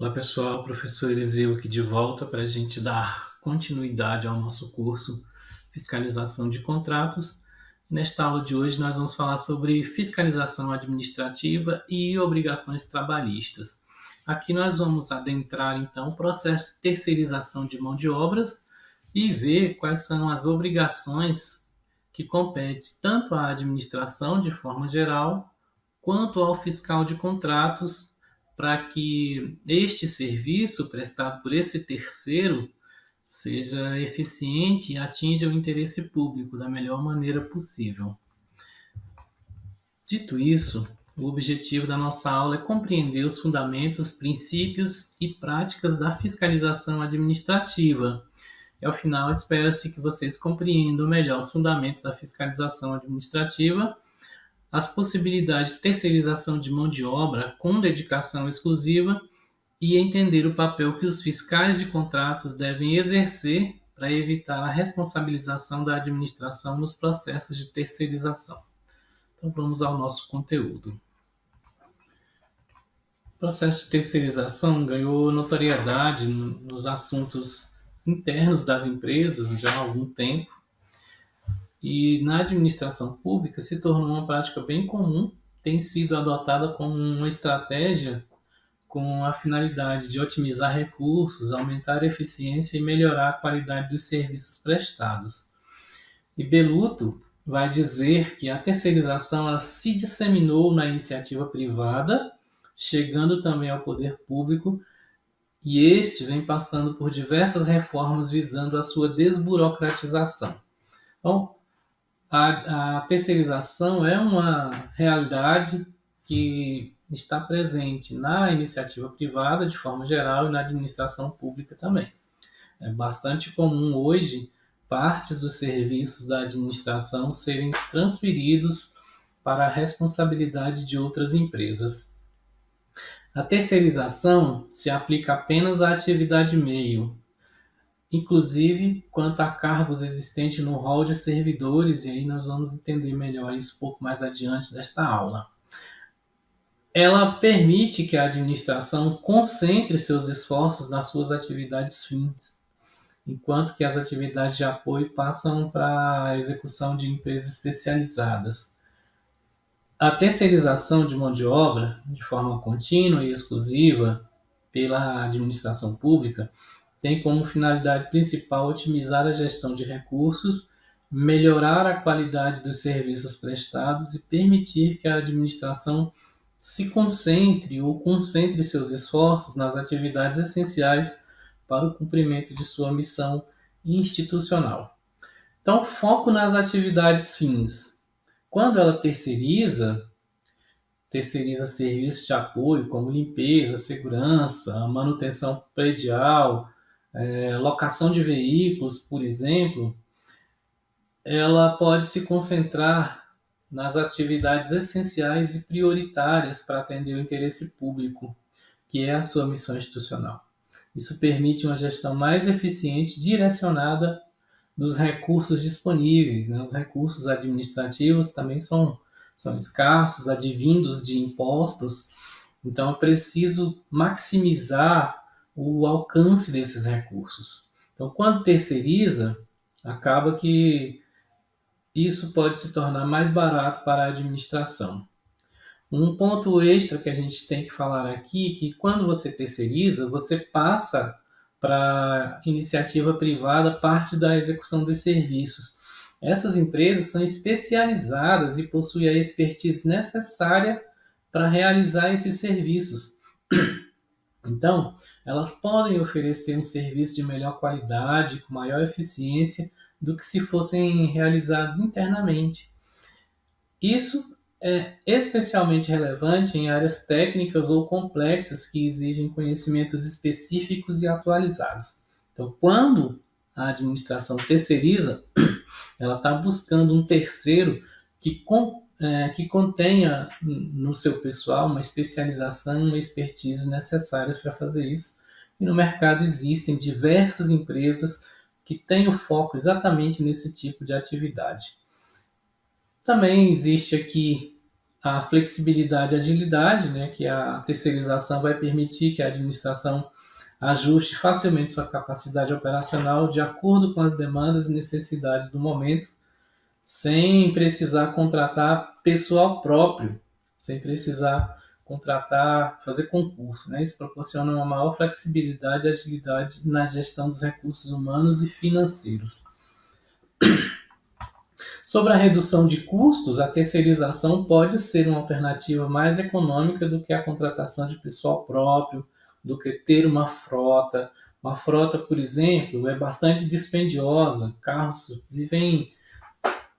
Olá pessoal, professor Eliseu aqui de volta para a gente dar continuidade ao nosso curso Fiscalização de Contratos. Nesta aula de hoje nós vamos falar sobre fiscalização administrativa e obrigações trabalhistas. Aqui nós vamos adentrar então o processo de terceirização de mão de obras e ver quais são as obrigações que competem tanto à administração de forma geral quanto ao fiscal de contratos para que este serviço prestado por esse terceiro seja eficiente e atinja o interesse público da melhor maneira possível. Dito isso, o objetivo da nossa aula é compreender os fundamentos, princípios e práticas da fiscalização administrativa. E ao final, espera-se que vocês compreendam melhor os fundamentos da fiscalização administrativa, as possibilidades de terceirização de mão de obra com dedicação exclusiva e entender o papel que os fiscais de contratos devem exercer para evitar a responsabilização da administração nos processos de terceirização. Então vamos ao nosso conteúdo. O processo de terceirização ganhou notoriedade nos assuntos internos das empresas já há algum tempo e na administração pública se tornou uma prática bem comum, tem sido adotada como uma estratégia com a finalidade de otimizar recursos, aumentar a eficiência e melhorar a qualidade dos serviços prestados. E Beluto vai dizer que a terceirização se disseminou na iniciativa privada, chegando também ao poder público, e este vem passando por diversas reformas visando a sua desburocratização. Então, a terceirização é uma realidade que está presente na iniciativa privada, de forma geral, e na administração pública também. É bastante comum hoje partes dos serviços da administração serem transferidos para a responsabilidade de outras empresas. A terceirização se aplica apenas à atividade meio, inclusive quanto a cargos existentes no rol de servidores, e aí nós vamos entender melhor isso um pouco mais adiante desta aula. Ela permite que a administração concentre seus esforços nas suas atividades fins, enquanto que as atividades de apoio passam para a execução de empresas especializadas. A terceirização de mão de obra, de forma contínua e exclusiva pela administração pública, tem como finalidade principal otimizar a gestão de recursos, melhorar a qualidade dos serviços prestados e permitir que a administração se concentre seus esforços nas atividades essenciais para o cumprimento de sua missão institucional. Então, foco nas atividades fins. Quando ela terceiriza serviços de apoio como limpeza, segurança, manutenção predial, locação de veículos, por exemplo, ela pode se concentrar nas atividades essenciais e prioritárias para atender o interesse público, que é a sua missão institucional. Isso permite uma gestão mais eficiente, direcionada dos recursos disponíveis. Os recursos administrativos também são escassos, advindos de impostos, então é preciso maximizar o alcance desses recursos. Então, quando terceiriza, acaba que isso pode se tornar mais barato para a administração. Um ponto extra que a gente tem que falar aqui é que quando você terceiriza, você passa para a iniciativa privada parte da execução dos serviços. Essas empresas são especializadas e possuem a expertise necessária para realizar esses serviços. Então, elas podem oferecer um serviço de melhor qualidade, com maior eficiência, do que se fossem realizados internamente. Isso é especialmente relevante em áreas técnicas ou complexas que exigem conhecimentos específicos e atualizados. Então, quando a administração terceiriza, ela está buscando um terceiro que contenha no seu pessoal uma especialização, uma expertise necessárias para fazer isso. E no mercado existem diversas empresas que têm o foco exatamente nesse tipo de atividade. Também existe aqui a flexibilidade e agilidade, né, que a terceirização vai permitir que a administração ajuste facilmente sua capacidade operacional de acordo com as demandas e necessidades do momento, sem precisar contratar pessoal próprio, sem precisar contratar, fazer concurso, né? Isso proporciona uma maior flexibilidade e agilidade na gestão dos recursos humanos e financeiros. Sobre a redução de custos, a terceirização pode ser uma alternativa mais econômica do que a contratação de pessoal próprio, do que ter uma frota. Uma frota, por exemplo, é bastante dispendiosa, carros vivem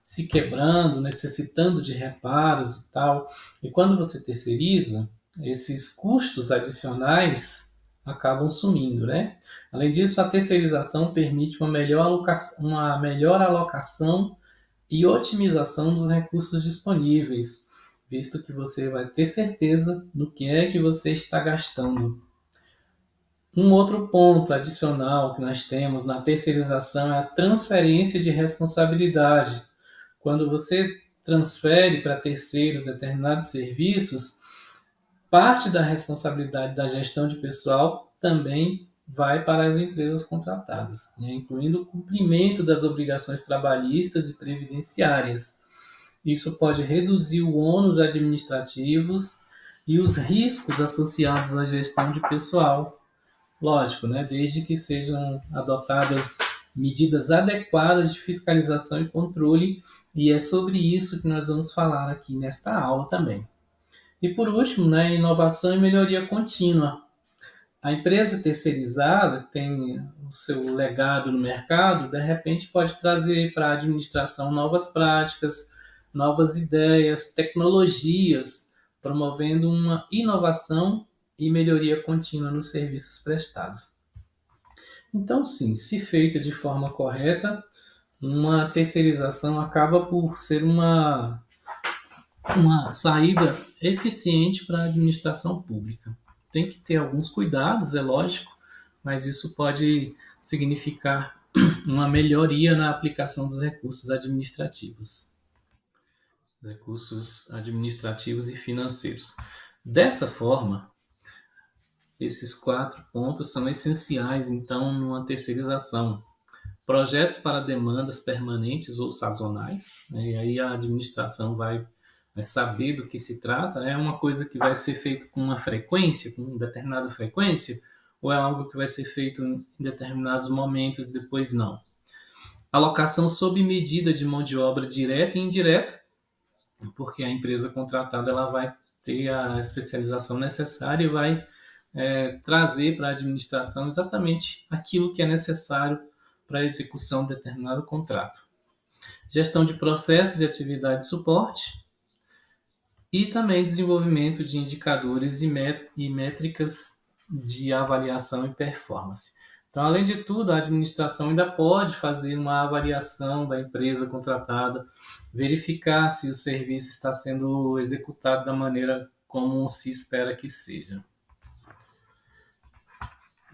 se quebrando, necessitando de reparos e tal. E quando você terceiriza, esses custos adicionais acabam sumindo, né? Além disso, a terceirização permite uma melhor alocação e otimização dos recursos disponíveis, visto que você vai ter certeza do que é que você está gastando. Um outro ponto adicional que nós temos na terceirização é a transferência de responsabilidade. Quando você transfere para terceiros determinados serviços, parte da responsabilidade da gestão de pessoal também vai para as empresas contratadas, né, incluindo o cumprimento das obrigações trabalhistas e previdenciárias. Isso pode reduzir o ônus administrativos e os riscos associados à gestão de pessoal. Lógico, né, desde que sejam adotadas medidas adequadas de fiscalização e controle, e é sobre isso que nós vamos falar aqui nesta aula também. E por último, né, inovação e melhoria contínua. A empresa terceirizada que tem o seu legado no mercado, de repente pode trazer para a administração novas práticas, novas ideias, tecnologias, promovendo uma inovação e melhoria contínua nos serviços prestados. Então, sim, se feita de forma correta, uma terceirização acaba por ser uma saída eficiente para a administração pública. Tem que ter alguns cuidados, é lógico, mas isso pode significar uma melhoria na aplicação dos recursos administrativos e financeiros. Dessa forma, esses 4 pontos são essenciais, então, numa terceirização. Projetos para demandas permanentes ou sazonais, né? E aí a administração vai saber do que se trata. É uma coisa que vai ser feito com uma frequência, com determinada frequência, ou é algo que vai ser feito em determinados momentos e depois não. Alocação sob medida de mão de obra direta e indireta, porque a empresa contratada ela vai ter a especialização necessária e vai trazer para a administração exatamente aquilo que é necessário para a execução de determinado contrato. Gestão de processos e atividade de suporte e também desenvolvimento de indicadores e métricas de avaliação e performance. Então, além de tudo, a administração ainda pode fazer uma avaliação da empresa contratada, verificar se o serviço está sendo executado da maneira como se espera que seja.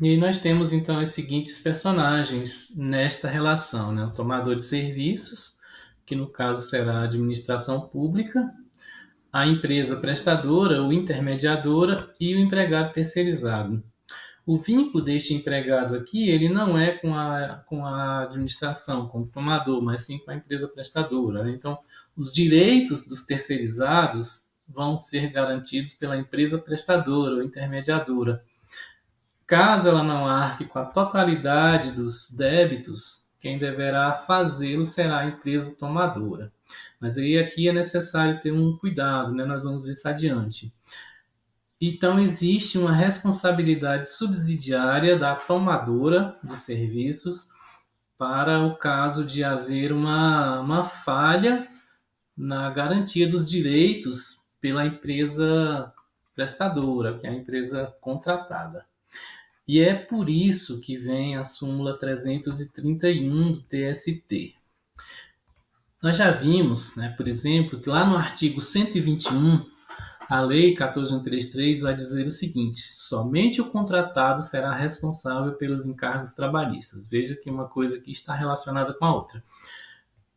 E aí nós temos então os seguintes personagens nesta relação, né? O tomador de serviços, que no caso será a administração pública, a empresa prestadora ou intermediadora e o empregado terceirizado. O vínculo deste empregado aqui, ele não é com a administração, com o tomador, mas sim com a empresa prestadora, né? Então, os direitos dos terceirizados vão ser garantidos pela empresa prestadora ou intermediadora. Caso ela não arque com a totalidade dos débitos, quem deverá fazê-lo será a empresa tomadora. Mas aí aqui é necessário ter um cuidado, né? Nós vamos ver isso adiante. Então, existe uma responsabilidade subsidiária da tomadora de serviços para o caso de haver uma falha na garantia dos direitos pela empresa prestadora, que é a empresa contratada. E é por isso que vem a súmula 331 do TST. Nós já vimos, né, por exemplo, que lá no artigo 121, a Lei 14.133 vai dizer o seguinte: somente o contratado será responsável pelos encargos trabalhistas. Veja que uma coisa aqui está relacionada com a outra.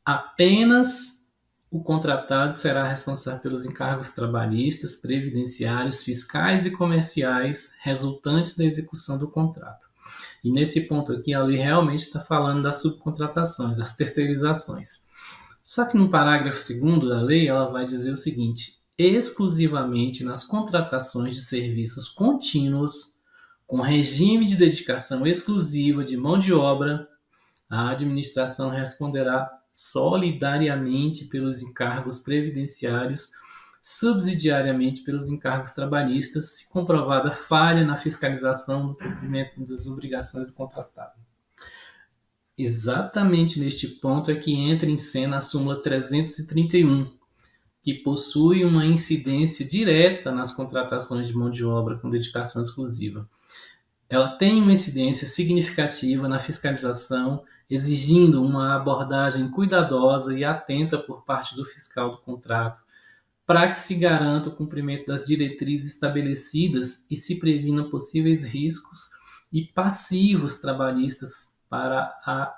Apenas o contratado será responsável pelos encargos trabalhistas, previdenciários, fiscais e comerciais resultantes da execução do contrato. E nesse ponto aqui, a lei realmente está falando das subcontratações, das terceirizações. Só que no parágrafo 2º da lei, ela vai dizer o seguinte: exclusivamente nas contratações de serviços contínuos, com regime de dedicação exclusiva de mão de obra, a administração responderá solidariamente pelos encargos previdenciários, subsidiariamente pelos encargos trabalhistas, se comprovada falha na fiscalização do cumprimento das obrigações do contratado. Exatamente neste ponto é que entra em cena a súmula 331, que possui uma incidência direta nas contratações de mão de obra com dedicação exclusiva. Ela tem uma incidência significativa na fiscalização, exigindo uma abordagem cuidadosa e atenta por parte do fiscal do contrato, para que se garanta o cumprimento das diretrizes estabelecidas e se previna possíveis riscos e passivos trabalhistas para a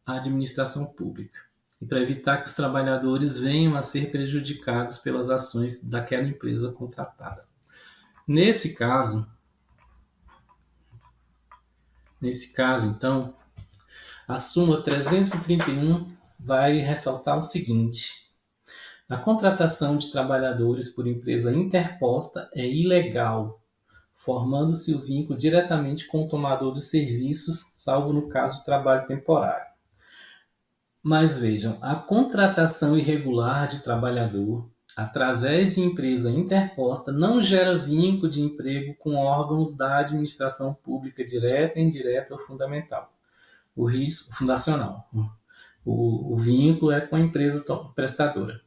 administração pública, e para evitar que os trabalhadores venham a ser prejudicados pelas ações daquela empresa contratada. Nesse caso, então, a súmula 331 vai ressaltar o seguinte: a contratação de trabalhadores por empresa interposta é ilegal, formando-se o vínculo diretamente com o tomador dos serviços, salvo no caso de trabalho temporário. Mas vejam, a contratação irregular de trabalhador através de empresa interposta não gera vínculo de emprego com órgãos da administração pública direta, indireta ou fundamental. O risco fundacional. O vínculo é com a empresa prestadora,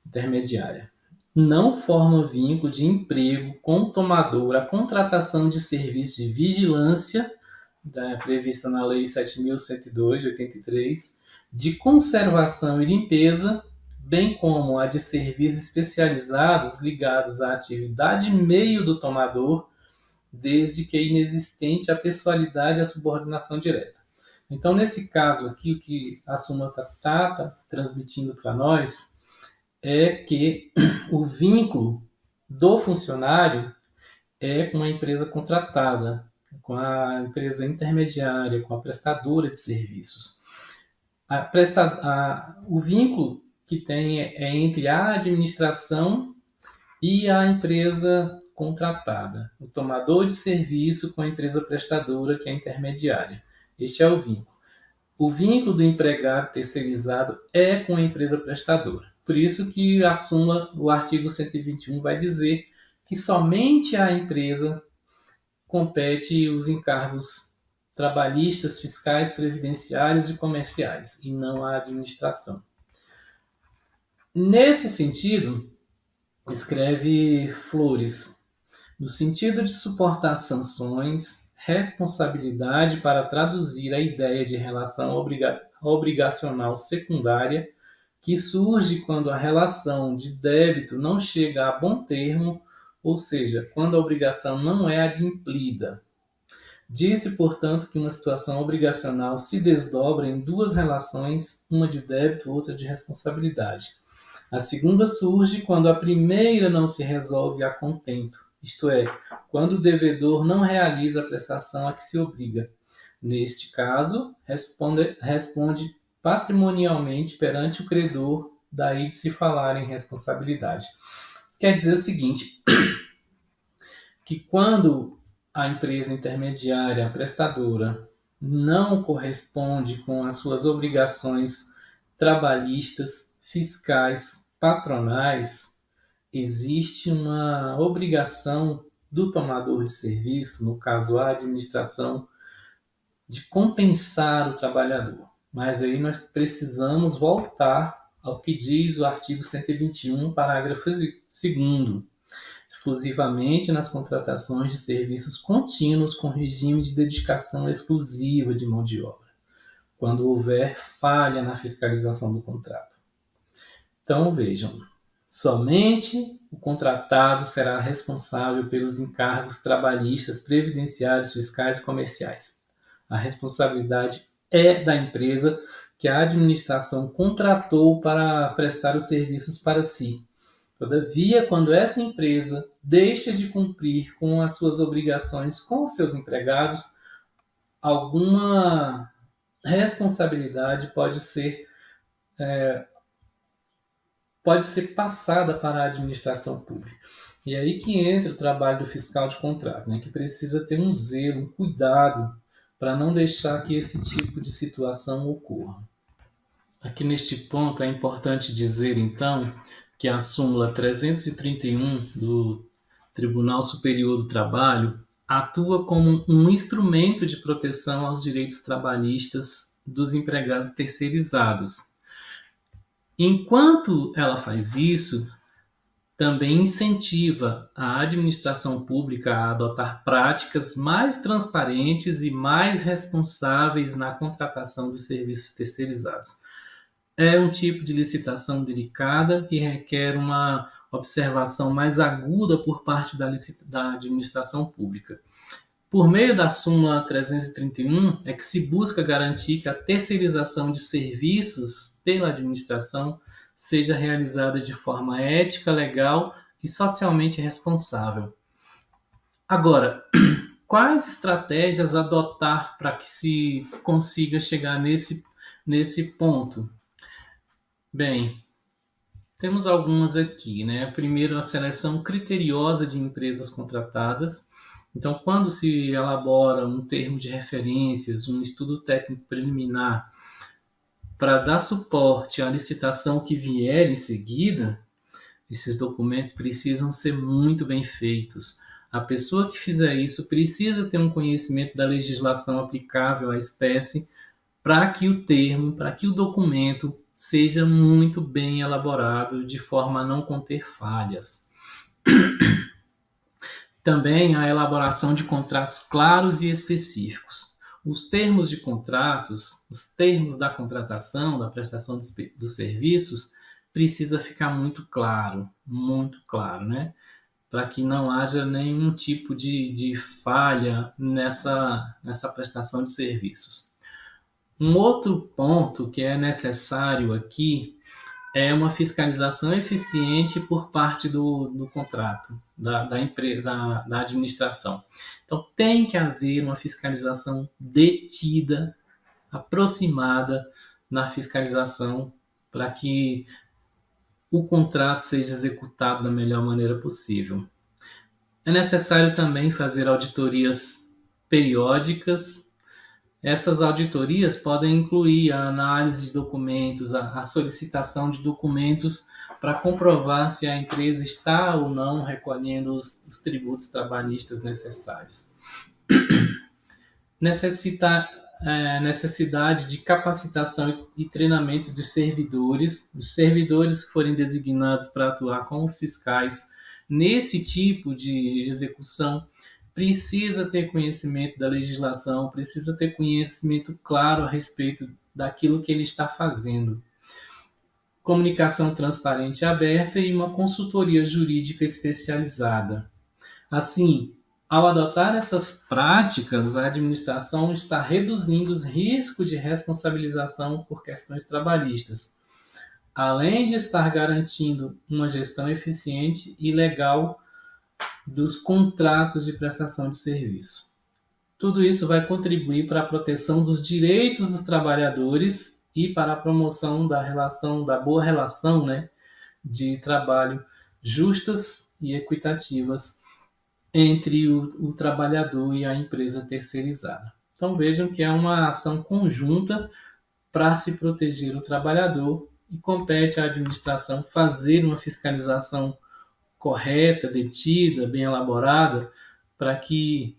intermediária. Não forma vínculo de emprego com o tomador a contratação de serviço de vigilância, prevista na Lei 7.102, de 83, de conservação e limpeza, bem como a de serviços especializados ligados à atividade meio do tomador, desde que inexistente a pessoalidade e a subordinação direta. Então, nesse caso aqui, o que a súmula está transmitindo para nós é que o vínculo do funcionário é com a empresa contratada, com a empresa intermediária, com a prestadora de serviços. O vínculo que tem é entre a administração e a empresa contratada, o tomador de serviço com a empresa prestadora, que é a intermediária. Este é o vínculo. O vínculo do empregado terceirizado é com a empresa prestadora. Por isso que a súmula, o artigo 121 vai dizer que somente à empresa compete os encargos trabalhistas, fiscais, previdenciários e comerciais, e não à administração. Nesse sentido, escreve Flores, no sentido de suportar sanções, responsabilidade para traduzir a ideia de relação obrigacional secundária que surge quando a relação de débito não chega a bom termo, ou seja, quando a obrigação não é adimplida. Diz-se, portanto, que uma situação obrigacional se desdobra em duas relações, uma de débito, outra de responsabilidade. A segunda surge quando a primeira não se resolve a contento, isto é, quando o devedor não realiza a prestação a que se obriga. Neste caso, responde patrimonialmente perante o credor, daí de se falar em responsabilidade. Isso quer dizer o seguinte, que quando a empresa intermediária, a prestadora, não corresponde com as suas obrigações trabalhistas, fiscais, patronais, existe uma obrigação do tomador de serviço, no caso a administração, de compensar o trabalhador. Mas aí nós precisamos voltar ao que diz o artigo 121, parágrafo 2º, exclusivamente nas contratações de serviços contínuos com regime de dedicação exclusiva de mão de obra, quando houver falha na fiscalização do contrato. Então, vejam, somente o contratado será responsável pelos encargos trabalhistas, previdenciários, fiscais e comerciais. A responsabilidade é da empresa que a administração contratou para prestar os serviços para si. Todavia, quando essa empresa deixa de cumprir com as suas obrigações com os seus empregados, alguma responsabilidade pode ser passada para a administração pública. E aí que entra o trabalho do fiscal de contrato, né, que precisa ter um zelo, um cuidado para não deixar que esse tipo de situação ocorra. Aqui neste ponto é importante dizer, então, que a súmula 331 do Tribunal Superior do Trabalho atua como um instrumento de proteção aos direitos trabalhistas dos empregados terceirizados. Enquanto ela faz isso, também incentiva a administração pública a adotar práticas mais transparentes e mais responsáveis na contratação dos serviços terceirizados. É um tipo de licitação delicada e requer uma observação mais aguda por parte da administração pública. Por meio da súmula 331, é que se busca garantir que a terceirização de serviços pela administração seja realizada de forma ética, legal e socialmente responsável. Agora, quais estratégias adotar para que se consiga chegar nesse ponto? Bem, temos algumas aqui, né? Primeiro, a seleção criteriosa de empresas contratadas. Então, quando se elabora um termo de referências, um estudo técnico preliminar para dar suporte à licitação que vier em seguida, esses documentos precisam ser muito bem feitos. A pessoa que fizer isso precisa ter um conhecimento da legislação aplicável à espécie para que o documento seja muito bem elaborado de forma a não conter falhas. Também a elaboração de contratos claros e específicos. Os termos de contratos, os termos da contratação, da prestação dos serviços, precisa ficar muito claro, né? Para que não haja nenhum tipo de falha nessa prestação de serviços. Um outro ponto que é necessário aqui é uma fiscalização eficiente por parte do contrato, da empresa, da administração. Então, tem que haver uma fiscalização detida, aproximada na fiscalização, para que o contrato seja executado da melhor maneira possível. É necessário também fazer auditorias periódicas. Essas auditorias podem incluir a análise de documentos, a solicitação de documentos para comprovar se a empresa está ou não recolhendo os tributos trabalhistas necessários. Necessidade de capacitação e treinamento dos servidores que forem designados para atuar com os fiscais nesse tipo de execução, precisa ter conhecimento da legislação, precisa ter conhecimento claro a respeito daquilo que ele está fazendo. Comunicação transparente e aberta e uma consultoria jurídica especializada. Assim, ao adotar essas práticas, a administração está reduzindo os riscos de responsabilização por questões trabalhistas, além de estar garantindo uma gestão eficiente e legal dos contratos de prestação de serviço. Tudo isso vai contribuir para a proteção dos direitos dos trabalhadores e para a promoção da boa relação, né, de trabalho justas e equitativas entre o trabalhador e a empresa terceirizada. Então vejam que é uma ação conjunta para se proteger o trabalhador e compete à administração fazer uma fiscalização correta, detida, bem elaborada, para que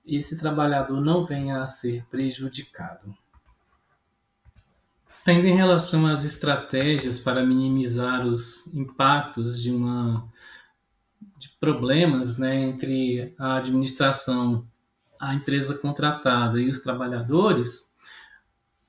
esse trabalhador não venha a ser prejudicado. Ainda em relação às estratégias para minimizar os impactos de problemas, né, entre a administração, a empresa contratada e os trabalhadores,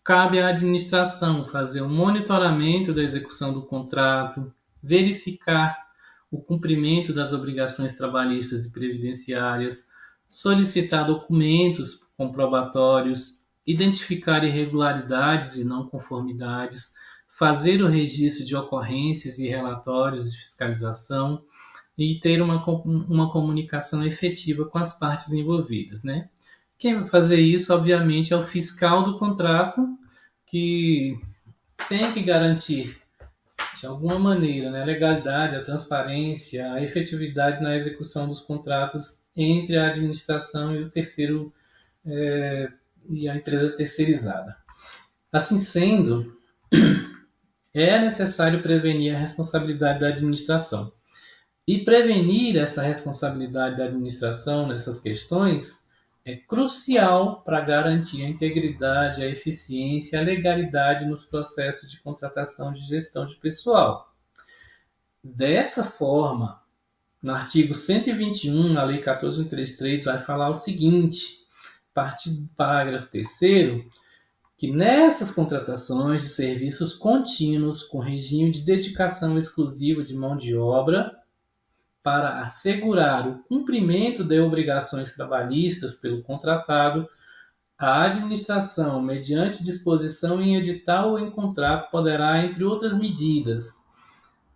cabe à administração fazer um monitoramento da execução do contrato, verificar o cumprimento das obrigações trabalhistas e previdenciárias, solicitar documentos comprobatórios identificar irregularidades e não conformidades, fazer o registro de ocorrências e relatórios de fiscalização e ter uma comunicação efetiva com as partes envolvidas, né? Quem vai fazer isso, obviamente, é o fiscal do contrato, que tem que garantir, de alguma maneira, né, a legalidade, a transparência, a efetividade na execução dos contratos entre a administração e o terceiro e a empresa terceirizada. Assim sendo, é necessário prevenir a responsabilidade da administração. E prevenir essa responsabilidade da administração nessas questões é crucial para garantir a integridade, a eficiência, a legalidade nos processos de contratação de gestão de pessoal. Dessa forma, no artigo 121, na Lei 14.133, vai falar o seguinte, a partir do parágrafo 3º, que nessas contratações de serviços contínuos com regime de dedicação exclusiva de mão de obra, para assegurar o cumprimento de obrigações trabalhistas pelo contratado, a administração, mediante disposição em edital ou em contrato, poderá, entre outras medidas,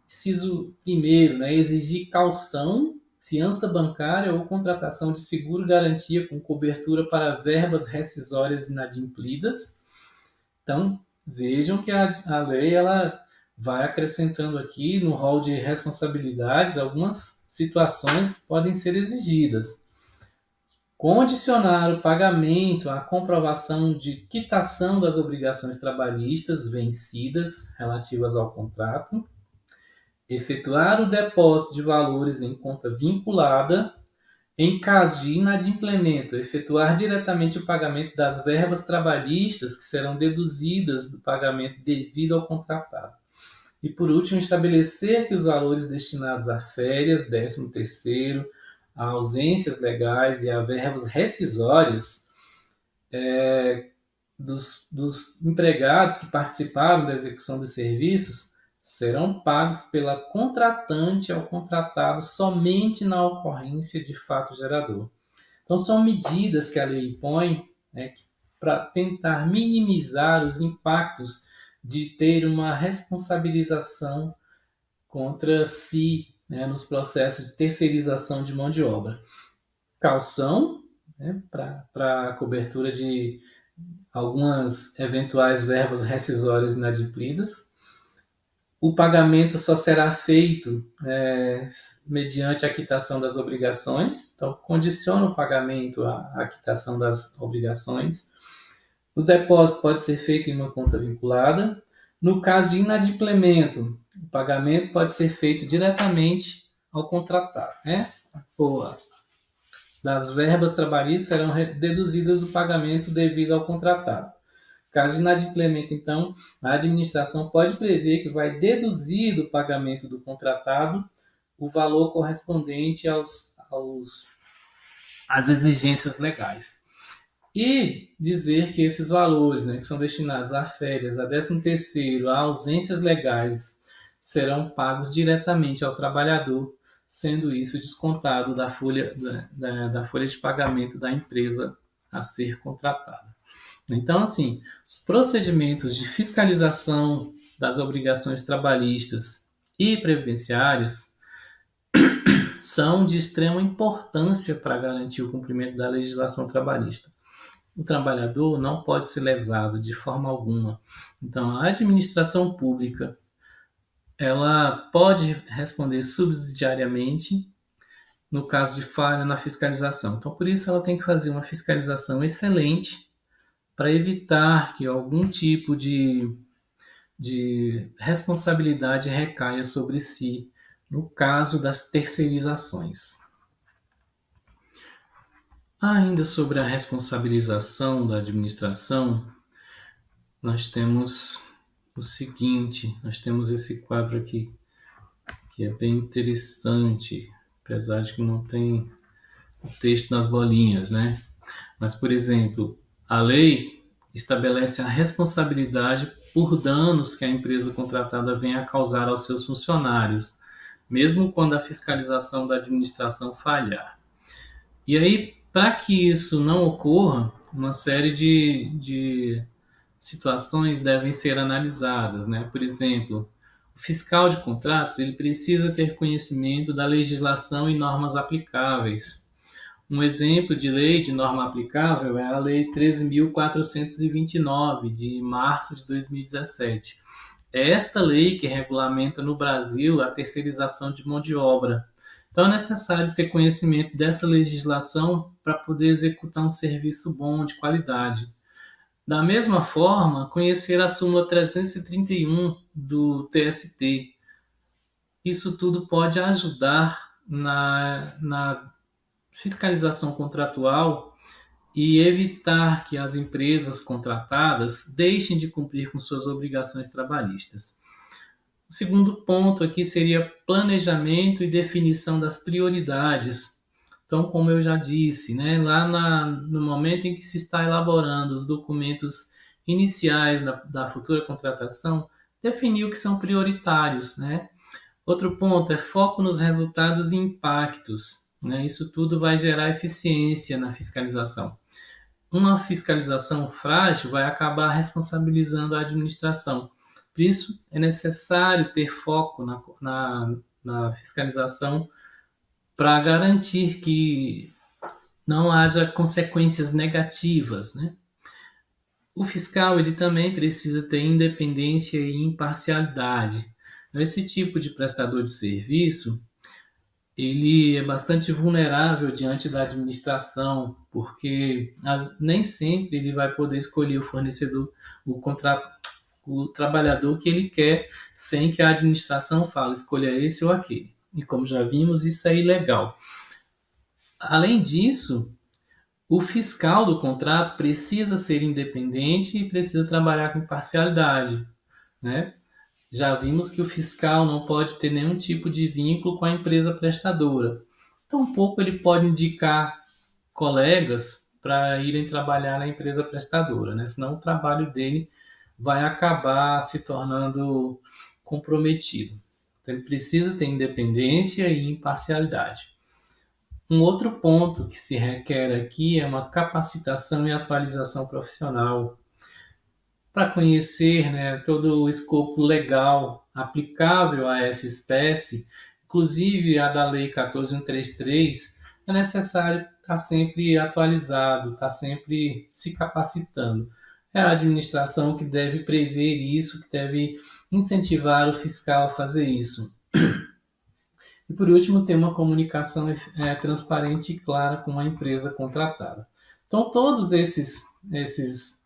inciso 1º, né, exigir caução, fiança bancária ou contratação de seguro-garantia com cobertura para verbas rescisórias inadimplidas. Então, vejam que a lei ela vai acrescentando aqui no rol de responsabilidades algumas situações que podem ser exigidas. Condicionar o pagamento à comprovação de quitação das obrigações trabalhistas vencidas relativas ao contrato, efetuar o depósito de valores em conta vinculada, em caso de inadimplemento, efetuar diretamente o pagamento das verbas trabalhistas que serão deduzidas do pagamento devido ao contratado. E, por último, estabelecer que os valores destinados a férias, 13º, a ausências legais e a verbas rescisórias dos empregados que participaram da execução dos serviços serão pagos pela contratante ao contratado somente na ocorrência de fato gerador. Então, são medidas que a lei impõe, né, para tentar minimizar os impactos de ter uma responsabilização contra si, né, nos processos de terceirização de mão de obra. Caução, né, para a cobertura de algumas eventuais verbas rescisórias inadimplidas. O pagamento só será feito mediante a quitação das obrigações, então condiciona o pagamento à quitação das obrigações. O depósito pode ser feito em uma conta vinculada. No caso de inadimplemento, o pagamento pode ser feito diretamente ao contratado, né? Das verbas trabalhistas serão deduzidas do pagamento devido ao contratado. Caso de inadimplemento, então, a administração pode prever que vai deduzir do pagamento do contratado o valor correspondente às exigências legais. E dizer que esses valores, né, que são destinados a férias, a 13º, a ausências legais, serão pagos diretamente ao trabalhador, sendo isso descontado da folha de pagamento da empresa a ser contratada. Então, assim, os procedimentos de fiscalização das obrigações trabalhistas e previdenciárias são de extrema importância para garantir o cumprimento da legislação trabalhista. O trabalhador não pode ser lesado de forma alguma. Então, a administração pública ela pode responder subsidiariamente no caso de falha na fiscalização. Então, por isso, ela tem que fazer uma fiscalização excelente para evitar que algum tipo de responsabilidade recaia sobre si no caso das terceirizações. Ainda sobre a responsabilização da administração, nós temos o seguinte, nós temos esse quadro aqui, que é bem interessante, apesar de que não tem o texto nas bolinhas, né? Mas, por exemplo, a lei estabelece a responsabilidade por danos que a empresa contratada venha a causar aos seus funcionários, mesmo quando a fiscalização da administração falhar. E aí, para que isso não ocorra, uma série de situações devem ser analisadas, né? Por exemplo, o fiscal de contratos ele precisa ter conhecimento da legislação e normas aplicáveis. Um exemplo de lei de norma aplicável é a Lei 13.429, de março de 2017. É esta lei que regulamenta no Brasil a terceirização de mão de obra. Então é necessário ter conhecimento dessa legislação para poder executar um serviço bom, de qualidade. Da mesma forma, conhecer a súmula 331 do TST. Isso tudo pode ajudar na fiscalização contratual e evitar que as empresas contratadas deixem de cumprir com suas obrigações trabalhistas. O segundo ponto aqui seria planejamento e definição das prioridades. Então, como eu já disse, né, no momento em que se está elaborando os documentos iniciais da futura contratação, definir o que são prioritários, né? Outro ponto é foco nos resultados e impactos, né? Isso tudo vai gerar eficiência na fiscalização. Uma fiscalização frágil vai acabar responsabilizando a administração. Por isso, é necessário ter foco na fiscalização para garantir que não haja consequências negativas, né? O fiscal ele também precisa ter independência e imparcialidade. Esse tipo de prestador de serviço ele é bastante vulnerável diante da administração, porque nem sempre ele vai poder escolher o fornecedor, o, contra, o trabalhador que ele quer, sem que a administração fale, escolha esse ou aquele. E como já vimos, isso é ilegal. Além disso, o fiscal do contrato precisa ser independente e precisa trabalhar com imparcialidade, né? Já vimos que o fiscal não pode ter nenhum tipo de vínculo com a empresa prestadora. Tampouco ele pode indicar colegas para irem trabalhar na empresa prestadora, né? Senão o trabalho dele vai acabar se tornando comprometido. Então, ele precisa ter independência e imparcialidade. Um outro ponto que se requer aqui é uma capacitação e atualização profissional para conhecer, né, todo o escopo legal aplicável a essa espécie, inclusive a da Lei 14.133, é necessário estar sempre atualizado, estar sempre se capacitando. É a administração que deve prever isso, que deve incentivar o fiscal a fazer isso. E por último, ter uma comunicação transparente e clara com a empresa contratada. Então, todos esses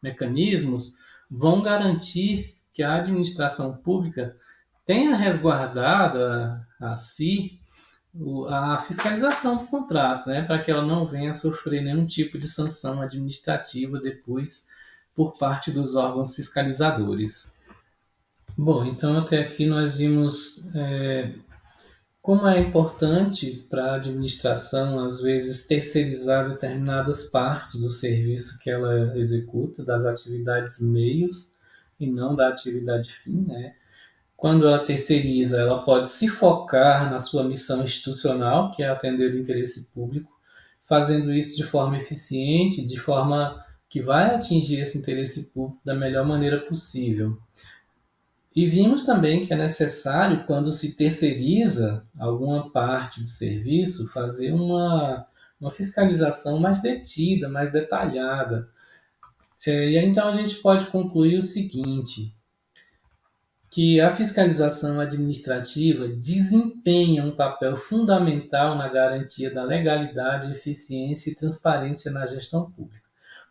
mecanismos vão garantir que a administração pública tenha resguardada a si a fiscalização do contrato, né, para que ela não venha a sofrer nenhum tipo de sanção administrativa depois por parte dos órgãos fiscalizadores. Bom, então até aqui nós vimos como é importante para a administração, às vezes, terceirizar determinadas partes do serviço que ela executa, das atividades meios e não da atividade fim, né? Quando ela terceiriza, ela pode se focar na sua missão institucional, que é atender o interesse público, fazendo isso de forma eficiente, de forma que vai atingir esse interesse público da melhor maneira possível. E vimos também que é necessário, quando se terceiriza alguma parte do serviço, fazer uma fiscalização mais detida, mais detalhada. E aí, então a gente pode concluir o seguinte, que a fiscalização administrativa desempenha um papel fundamental na garantia da legalidade, eficiência e transparência na gestão pública.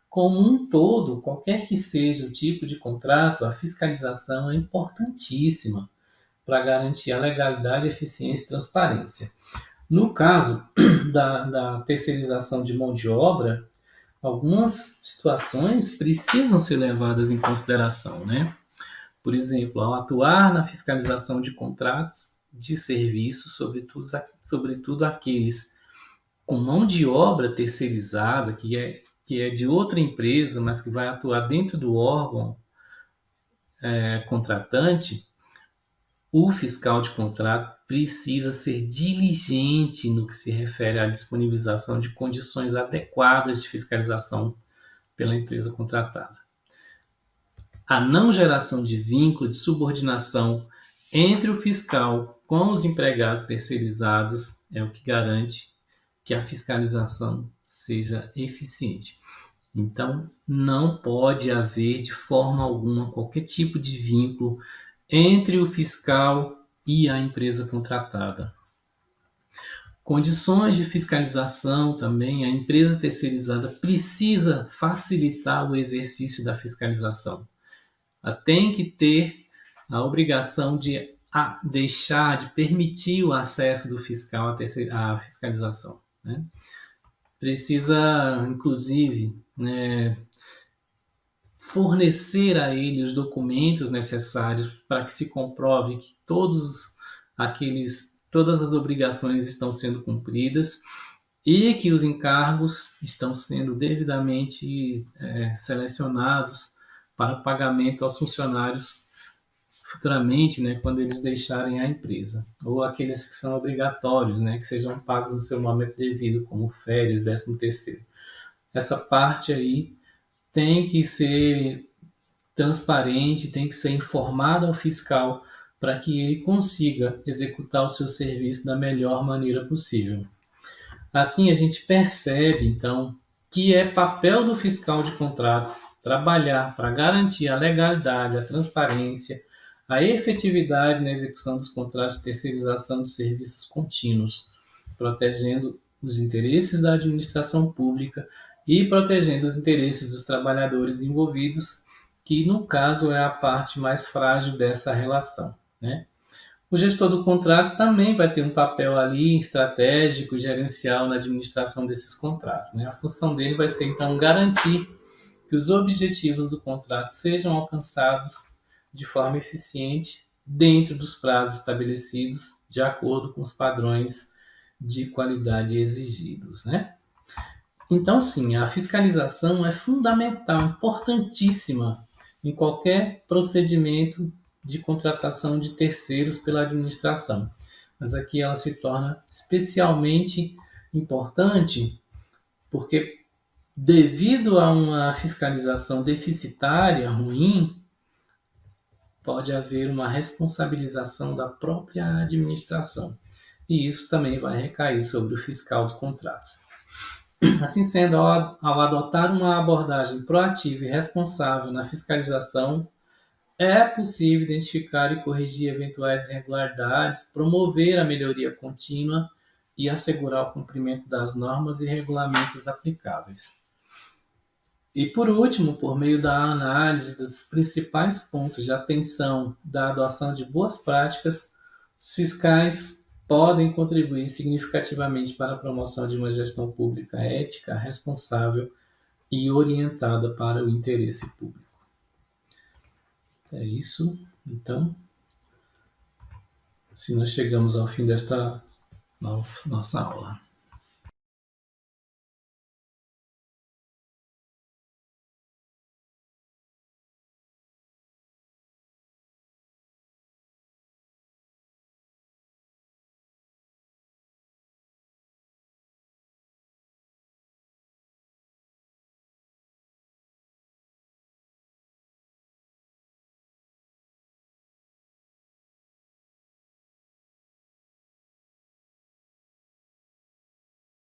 Como um todo, qualquer que seja o tipo de contrato, a fiscalização é importantíssima para garantir a legalidade, eficiência e transparência. No caso da terceirização de mão de obra, algumas situações precisam ser levadas em consideração, né? Por exemplo, ao atuar na fiscalização de contratos de serviço, sobretudo aqueles com mão de obra terceirizada, que é de outra empresa, mas que vai atuar dentro do órgão contratante, o fiscal de contrato precisa ser diligente no que se refere à disponibilização de condições adequadas de fiscalização pela empresa contratada. A não geração de vínculo de subordinação entre o fiscal com os empregados terceirizados é o que garante que a fiscalização seja eficiente. Então, não pode haver de forma alguma qualquer tipo de vínculo entre o fiscal e a empresa contratada. Condições de fiscalização também, a empresa terceirizada precisa facilitar o exercício da fiscalização. Ela tem que ter a obrigação de deixar, de permitir o acesso do fiscal à fiscalização, né? Precisa, inclusive, né, fornecer a ele os documentos necessários para que se comprove que todas as obrigações estão sendo cumpridas e que os encargos estão sendo devidamente selecionados para pagamento aos funcionários futuramente, né, quando eles deixarem a empresa, ou aqueles que são obrigatórios, né, que sejam pagos no seu momento devido, como férias, 13º. Essa parte aí tem que ser transparente, tem que ser informado ao fiscal para que ele consiga executar o seu serviço da melhor maneira possível. Assim, a gente percebe, então, que é papel do fiscal de contrato trabalhar para garantir a legalidade, a transparência, a efetividade na execução dos contratos de terceirização de serviços contínuos, protegendo os interesses da administração pública e protegendo os interesses dos trabalhadores envolvidos, que no caso é a parte mais frágil dessa relação, né? O gestor do contrato também vai ter um papel ali estratégico e gerencial na administração desses contratos, né? A função dele vai ser, então, garantir que os objetivos do contrato sejam alcançados de forma eficiente dentro dos prazos estabelecidos, de acordo com os padrões de qualidade exigidos, né? Então, sim, a fiscalização é fundamental, importantíssima em qualquer procedimento de contratação de terceiros pela administração. Mas aqui ela se torna especialmente importante porque, devido a uma fiscalização deficitária, ruim, pode haver uma responsabilização da própria administração. E isso também vai recair sobre o fiscal de contratos. Assim sendo, ao adotar uma abordagem proativa e responsável na fiscalização, é possível identificar e corrigir eventuais irregularidades, promover a melhoria contínua e assegurar o cumprimento das normas e regulamentos aplicáveis. E por último, por meio da análise dos principais pontos de atenção da adoção de boas práticas, os fiscais podem contribuir significativamente para a promoção de uma gestão pública ética, responsável e orientada para o interesse público. É isso. Então, assim nós chegamos ao fim desta nossa aula.